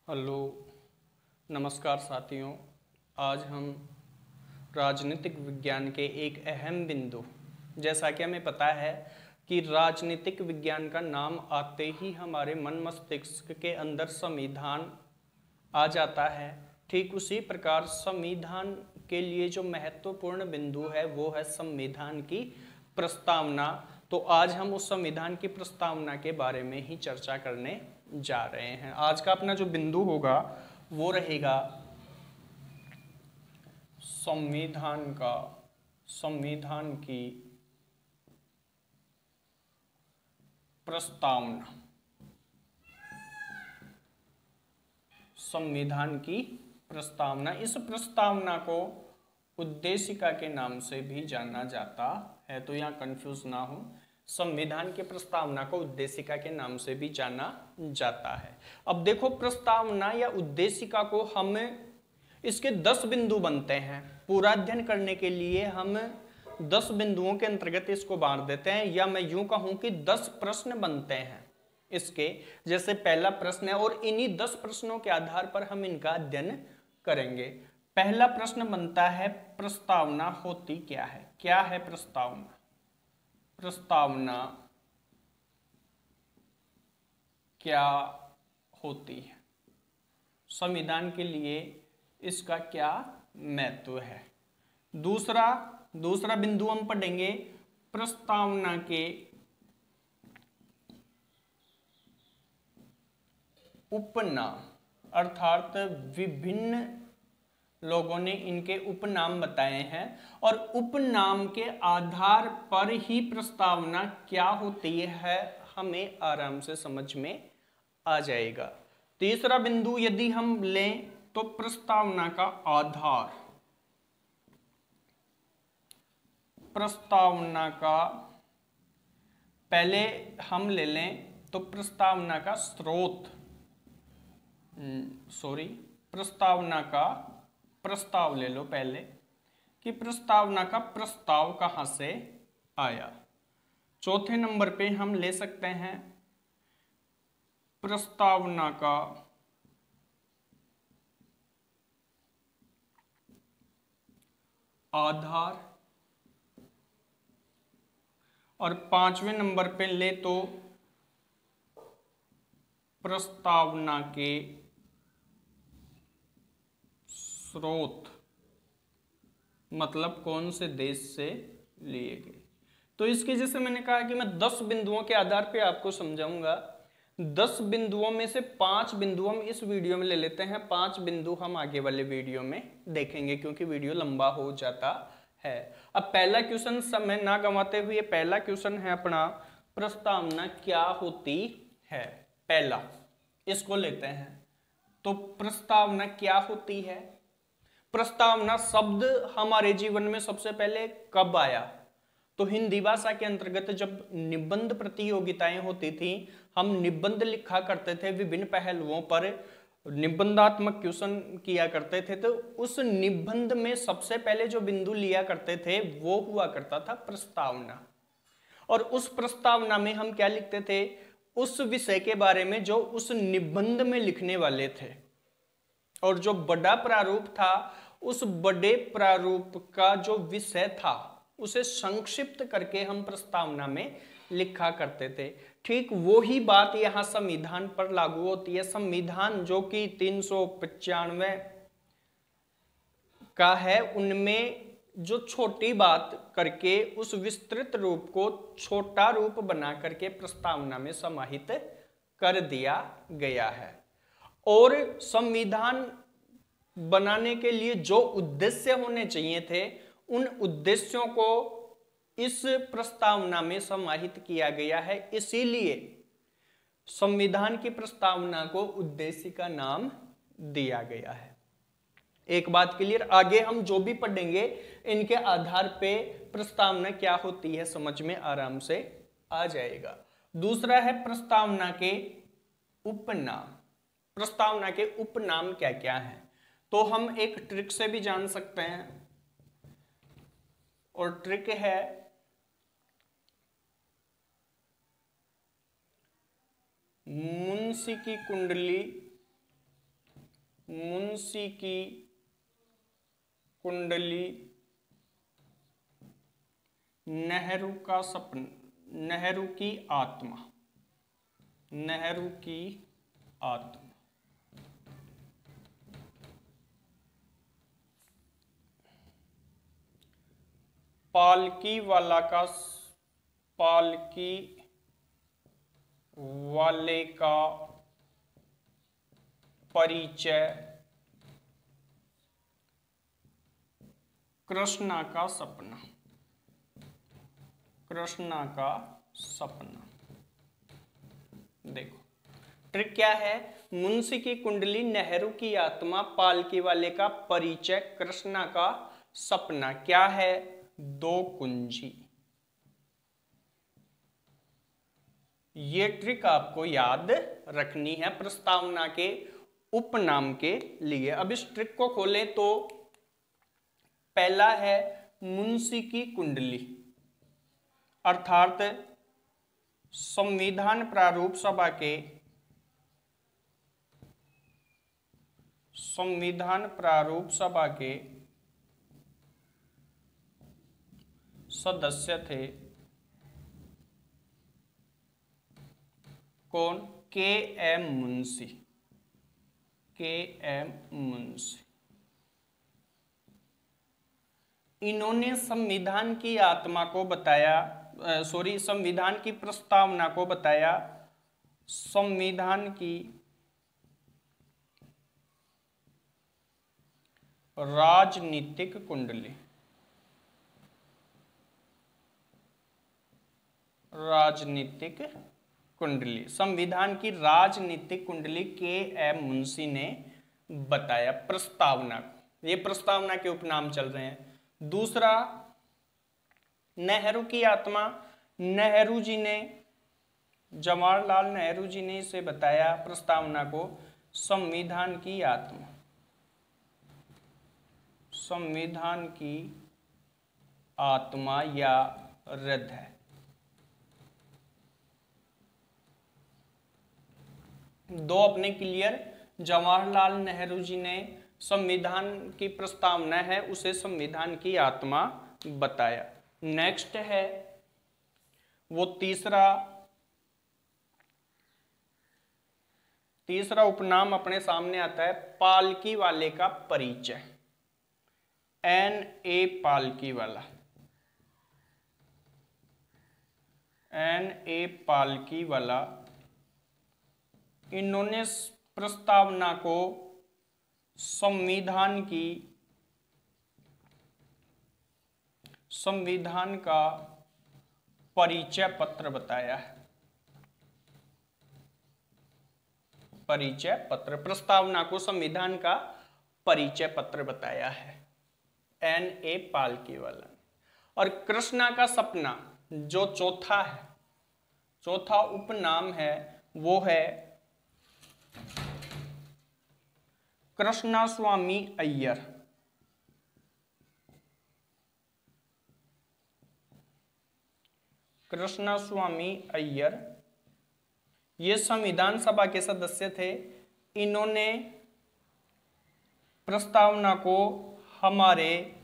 Hello, नमस्कार साथियों। आज हम राजनीतिक विज्ञान के एक अहम बिंदु, जैसा कि हमें पता है कि राजनीतिक विज्ञान का नाम आते ही हमारे मन मस्तिष्क के अंदर संविधान आ जाता है। ठीक उसी प्रकार संविधान के लिए जो महत्वपूर्ण बिंदु है वो है संविधान की प्रस्तावना। तो आज हम उस संविधान की प्रस्तावना के बारे में ही चर्चा करने जा रहे हैं। आज का अपना जो बिंदु होगा वो रहेगा संविधान की प्रस्तावना। संविधान की प्रस्तावना, इस प्रस्तावना को उद्देशिका के नाम से भी जाना जाता है। तो यहाँ कंफ्यूज ना हो, संविधान की प्रस्तावना को उद्देशिका के नाम से भी जाना जाता है। अब देखो, प्रस्तावना या उद्देशिका को हम इसके 10 बिंदु बनते हैं। पूरा अध्ययन करने के लिए हम 10 बिंदुओं के अंतर्गत इसको बांट देते हैं, या मैं यूं कहूं कि 10 प्रश्न बनते हैं इसके। जैसे पहला प्रश्न है और इन्हीं 10 प्रश्नों के आधार पर हम इनका अध्ययन करेंगे। पहला प्रश्न बनता है, प्रस्तावना होती क्या है? क्या है प्रस्तावना? प्रस्तावना क्या होती है? संविधान के लिए इसका क्या महत्व है? दूसरा बिंदु हम पढ़ेंगे, प्रस्तावना के उपनाम, अर्थात विभिन्न लोगों ने इनके उपनाम बताए हैं और उपनाम के आधार पर ही प्रस्तावना क्या होती है हमें आराम से समझ में आ जाएगा। तीसरा बिंदु यदि हम लें तो प्रस्तावना का आधार, प्रस्तावना का पहले हम ले लें तो प्रस्तावना का स्रोत, प्रस्तावना का प्रस्ताव ले लो पहले कि प्रस्तावना का प्रस्ताव कहां से आया। चौथे नंबर पे हम ले सकते हैं प्रस्तावना का आधार, और 5वें नंबर पे ले तो प्रस्तावना के स्रोत, मतलब कौन से देश से लिए गए। तो इसके जैसे मैंने कहा कि मैं 10 बिंदुओं के आधार पे आपको समझाऊंगा। 10 बिंदुओं में से 5 बिंदु हम इस वीडियो में ले लेते हैं, 5 बिंदु हम आगे वाले वीडियो में देखेंगे क्योंकि वीडियो लंबा हो जाता है। अब पहला क्वेश्चन, समय ना गंवाते हुए पहला क्वेश्चन है अपना, प्रस्तावना क्या होती है? पहला इसको लेते हैं। तो प्रस्तावना क्या होती है? प्रस्तावना शब्द हमारे जीवन में सबसे पहले कब आया? तो हिंदी भाषा के अंतर्गत जब निबंध प्रतियोगिताएं होती थी, हम निबंध लिखा करते थे, विभिन्न पहलुओं पर निबंधात्मक क्वेश्चन किया करते थे, तो उस निबंध में सबसे पहले जो बिंदु लिया करते थे वो हुआ करता था प्रस्तावना। और उस प्रस्तावना में हम क्या लिखते थे? उस विषय के बारे में जो उस निबंध में लिखने वाले थे, और जो बड़ा प्रारूप था उस बड़े प्रारूप का जो विषय था उसे संक्षिप्त करके हम प्रस्तावना में लिखा करते थे। ठीक वही बात यहां संविधान पर लागू होती है। संविधान जो कि 395 का है, उनमें जो छोटी बात करके उस विस्तृत रूप को छोटा रूप बना करके प्रस्तावना में समाहित कर दिया गया है। और संविधान बनाने के लिए जो उद्देश्य होने चाहिए थे, उन उद्देश्यों को इस प्रस्तावना में समाहित किया गया है। इसीलिए संविधान की प्रस्तावना को उद्देश्य का नाम दिया गया है। एक बात क्लियर, आगे हम जो भी पढ़ेंगे इनके आधार पे प्रस्तावना क्या होती है समझ में आराम से आ जाएगा। दूसरा है प्रस्तावना के उपनाम। प्रस्तावना के उपनाम क्या क्या हैं? तो हम एक ट्रिक से भी जान सकते हैं, और ट्रिक है मुंशी की कुंडली मुंशी की कुंडली, नेहरू का सपना, नेहरू की आत्मा, नेहरू की आत्मा। पालकी वाले का परिचय, कृष्णा का सपना, कृष्णा का सपना। देखो ट्रिक क्या है, मुंशी की कुंडली, नेहरू की आत्मा, पालकी वाले का परिचय, कृष्णा का सपना। क्या है? दो कुंजी। ये ट्रिक आपको याद रखनी है प्रस्तावना के उपनाम के लिए। अब इस ट्रिक को खोलें तो पहला है मुंशी की कुंडली, अर्थात संविधान प्रारूप सभा के सदस्य थे कौन? के एम मुंशी, के एम मुंशी। इन्होंने संविधान की आत्मा को बताया, संविधान की प्रस्तावना को बताया, संविधान की राजनीतिक कुंडली, राजनीतिक कुंडली, संविधान की राजनीतिक कुंडली के एम मुंशी ने बताया प्रस्तावना को। ये प्रस्तावना के उपनाम चल रहे हैं। दूसरा नेहरू की आत्मा, नेहरू जी ने, जवाहरलाल नेहरू जी ने इसे बताया प्रस्तावना को संविधान की आत्मा, संविधान की आत्मा या हृदय। दो अपने क्लियर, जवाहरलाल नेहरू जी ने संविधान की प्रस्तावना है उसे संविधान की आत्मा बताया। नेक्स्ट है वो तीसरा उपनाम अपने सामने आता है पालकी वाले का परिचय, एन ए पालकी वाला, एन ए पालकी वाला। इन्होंने प्रस्तावना को संविधान का परिचय पत्र बताया है, परिचय पत्र, प्रस्तावना को संविधान का परिचय पत्र बताया है एन ए पालकी वाला। और कृष्णा का सपना जो चौथा उपनाम है वो है कृष्णा स्वामी अय्यर, कृष्णा स्वामी अय्यर। ये संविधान सभा के सदस्य थे। इन्होंने प्रस्तावना को हमारे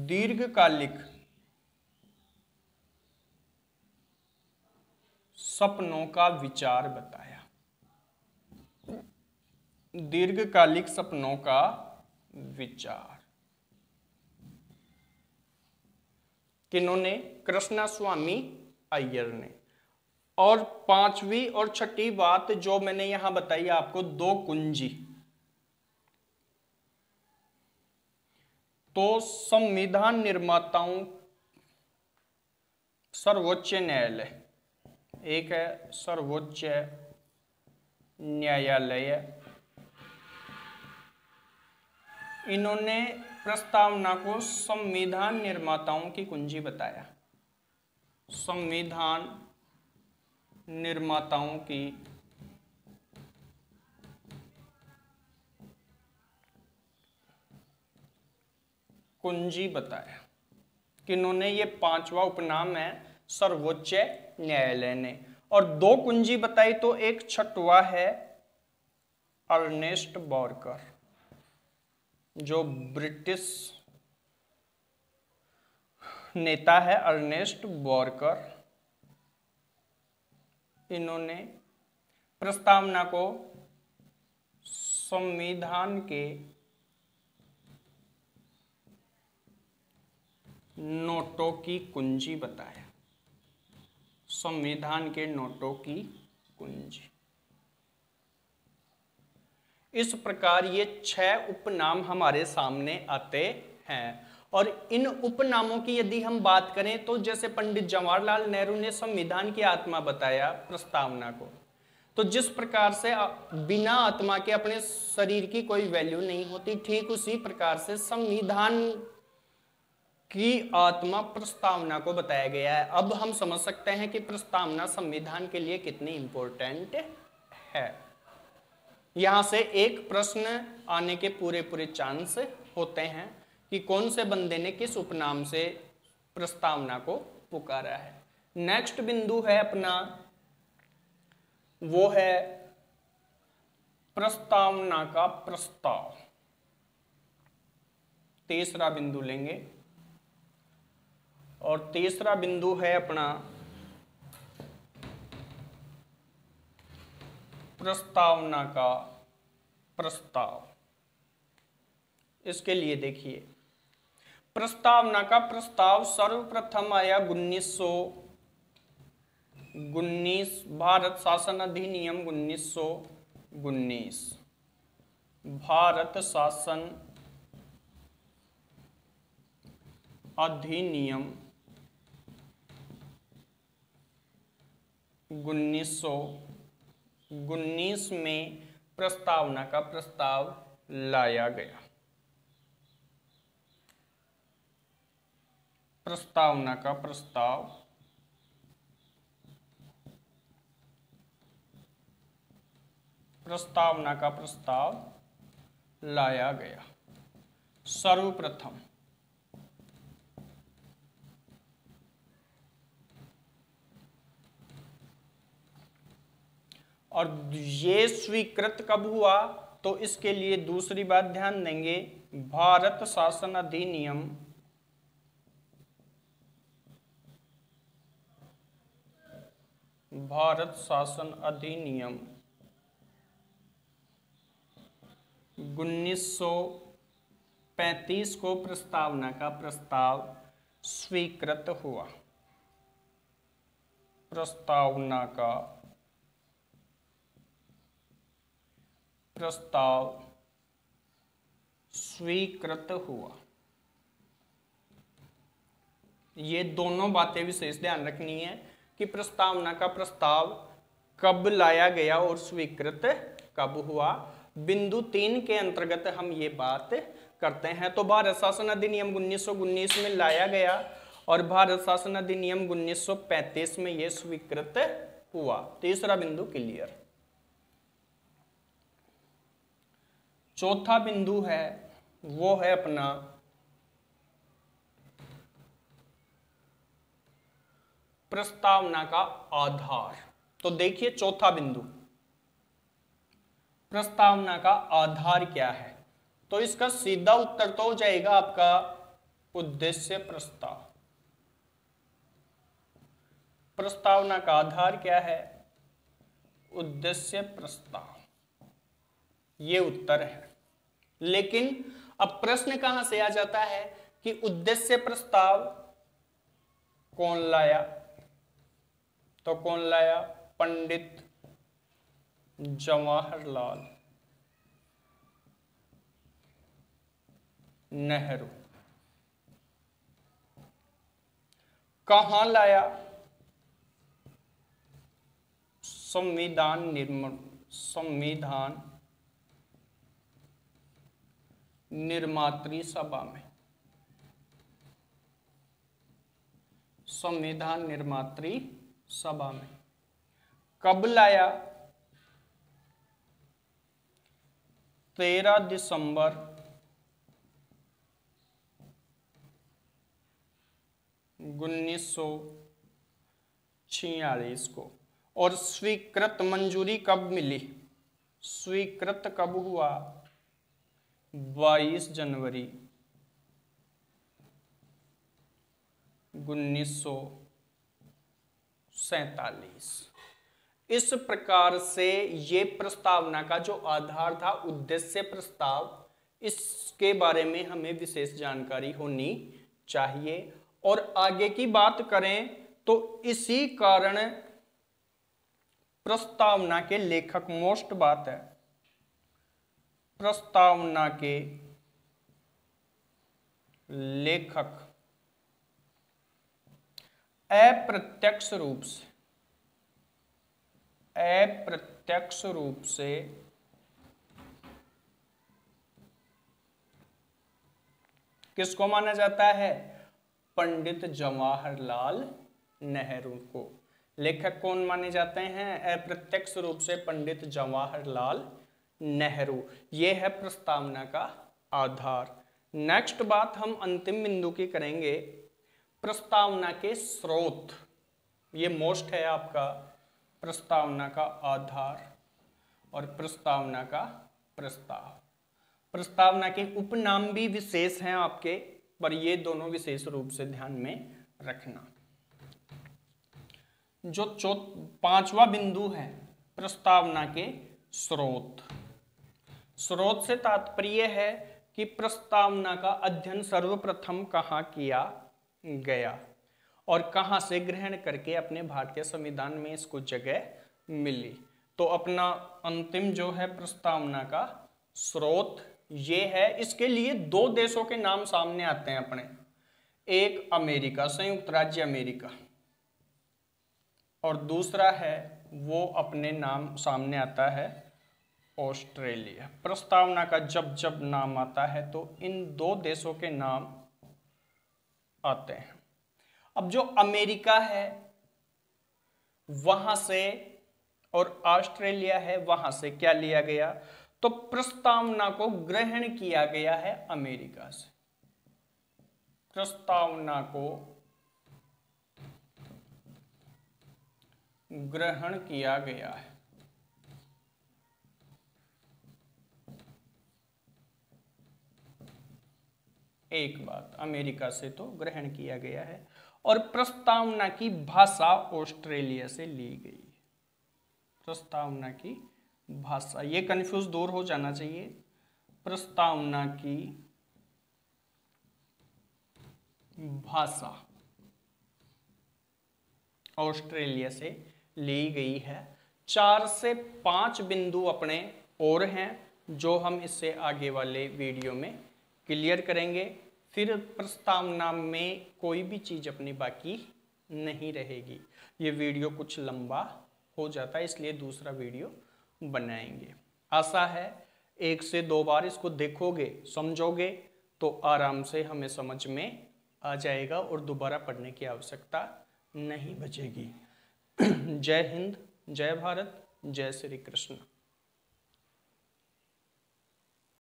दीर्घकालिक सपनों का विचार बताया, दीर्घकालिक सपनों का विचार। किन्होंने? कृष्णा स्वामी अय्यर ने। और पांचवी और छठी बात जो मैंने यहां बताई आपको, दो कुंजी। तो संविधान निर्माताओं, सर्वोच्च न्यायालय, एक है सर्वोच्च न्यायालय, इन्होंने प्रस्तावना को संविधान निर्माताओं की कुंजी बताया, संविधान निर्माताओं की कुंजी बताया। किन्होंने? ये पांचवा उपनाम है सर्वोच्च न्यायालय ने। और दो कुंजी बताई तो एक छठवा है अर्नेस्ट बॉरकर, जो ब्रिटिश नेता है अर्नेस्ट बॉरकर, इन्होंने प्रस्तावना को संविधान के नोटों की कुंजी बताया। संविधान के नोटों की कुंजी। इस प्रकार ये 6 उपनाम हमारे सामने आते हैं। और इन उपनामों की यदि हम बात करें तो जैसे पंडित जवाहरलाल नेहरू ने संविधान की आत्मा बताया प्रस्तावना को, तो जिस प्रकार से बिना आत्मा के अपने शरीर की कोई वैल्यू नहीं होती, ठीक उसी प्रकार से संविधान की आत्मा प्रस्तावना को बताया गया है। अब हम समझ सकते हैं कि प्रस्तावना संविधान के लिए कितनी इंपॉर्टेंट है। यहां से एक प्रश्न आने के पूरे चांस होते हैं कि कौन से बंदे ने किस उपनाम से प्रस्तावना को पुकारा है। नेक्स्ट बिंदु है अपना, वो है प्रस्तावना का प्रस्ताव। तीसरा बिंदु लेंगे और तीसरा बिंदु है अपना प्रस्तावना का प्रस्ताव। इसके लिए देखिए, प्रस्तावना का प्रस्ताव सर्वप्रथम आया 1919 भारत शासन अधिनियम 1919। भारत शासन अधिनियम 1919 में प्रस्तावना का प्रस्ताव लाया गया। प्रस्तावना का प्रस्ताव लाया गया सर्वप्रथम। और ये स्वीकृत कब हुआ, तो इसके लिए दूसरी बात ध्यान देंगे, भारत शासन अधिनियम 1935 को प्रस्तावना का प्रस्ताव स्वीकृत हुआ। प्रस्तावना का प्रस्ताव स्वीकृत हुआ। ये दोनों बातें विशेष ध्यान रखनी है कि प्रस्तावना का प्रस्ताव कब लाया गया और स्वीकृत कब हुआ। बिंदु 3 के अंतर्गत हम ये बात करते हैं। तो भारत शासन अधिनियम 1919 में लाया गया और भारत शासन अधिनियम 1935 में यह स्वीकृत हुआ। तीसरा बिंदु क्लियर। चौथा बिंदु है वो है अपना प्रस्तावना का आधार। तो देखिए चौथा बिंदु, प्रस्तावना का आधार क्या है, तो इसका सीधा उत्तर तो हो जाएगा आपका उद्देश्य प्रस्ताव। प्रस्तावना का आधार क्या है, उद्देश्य प्रस्ताव, ये उत्तर है। लेकिन अब प्रश्न कहां से आ जाता है कि उद्देश्य प्रस्ताव कौन लाया, तो कौन लाया, पंडित जवाहरलाल नेहरू। कहां लाया, संविधान निर्मात्री सभा में। संविधान निर्मात्री सभा में कब लाया, 13 दिसंबर 1946 को। और स्वीकृत मंजूरी कब मिली, स्वीकृत कब हुआ? 22 जनवरी 1947। इस प्रकार से ये प्रस्तावना का जो आधार था, उद्देश्य प्रस्ताव, इसके बारे में हमें विशेष जानकारी होनी चाहिए। और आगे की बात करें तो इसी कारण प्रस्तावना के लेखक, मोस्ट बात है, प्रस्तावना के लेखक अप्रत्यक्ष रूप से किसको माना जाता है? पंडित जवाहरलाल नेहरू को। लेखक कौन माने जाते हैं? अप्रत्यक्ष रूप से पंडित जवाहरलाल नेहरू। यह है प्रस्तावना का आधार। नेक्स्ट बात हम अंतिम बिंदु की करेंगे, प्रस्तावना के स्रोत। ये मोस्ट है आपका, प्रस्तावना का आधार और प्रस्तावना का प्रस्ताव। प्रस्तावना के उपनाम भी विशेष हैं आपके, पर ये दोनों विशेष रूप से ध्यान में रखना। जो पांचवा बिंदु है, प्रस्तावना के स्रोत। स्रोत से तात्पर्य है कि प्रस्तावना का अध्ययन सर्वप्रथम कहाँ किया गया और कहाँ से ग्रहण करके अपने भारतीय संविधान में इसको जगह मिली। तो अपना अंतिम जो है प्रस्तावना का स्रोत ये है। इसके लिए दो देशों के नाम सामने आते हैं अपने, एक अमेरिका, संयुक्त राज्य अमेरिका, और दूसरा है वो अपने नाम सामने आता है ऑस्ट्रेलिया। प्रस्तावना का जब जब नाम आता है तो इन दो देशों के नाम आते हैं। अब जो अमेरिका है वहां से और ऑस्ट्रेलिया है वहां से क्या लिया गया? तो प्रस्तावना को ग्रहण किया गया है अमेरिका से। प्रस्तावना को ग्रहण किया गया है एक बात, अमेरिका से तो ग्रहण किया गया है। और प्रस्तावना की भाषा ऑस्ट्रेलिया से ली गई। प्रस्तावना की भाषा, ये कंफ्यूज दूर हो जाना चाहिए। प्रस्तावना की भाषा ऑस्ट्रेलिया से ली गई है। 4 से 5 बिंदु अपने और हैं जो हम इससे आगे वाले वीडियो में क्लियर करेंगे। फिर प्रस्तावना में कोई भी चीज़ अपनी बाकी नहीं रहेगी। ये वीडियो कुछ लंबा हो जाता है, इसलिए दूसरा वीडियो बनाएंगे। आशा है 1 से 2 बार इसको देखोगे, समझोगे तो आराम से हमें समझ में आ जाएगा और दोबारा पढ़ने की आवश्यकता नहीं बचेगी। जय हिंद, जय भारत, जय श्री कृष्ण।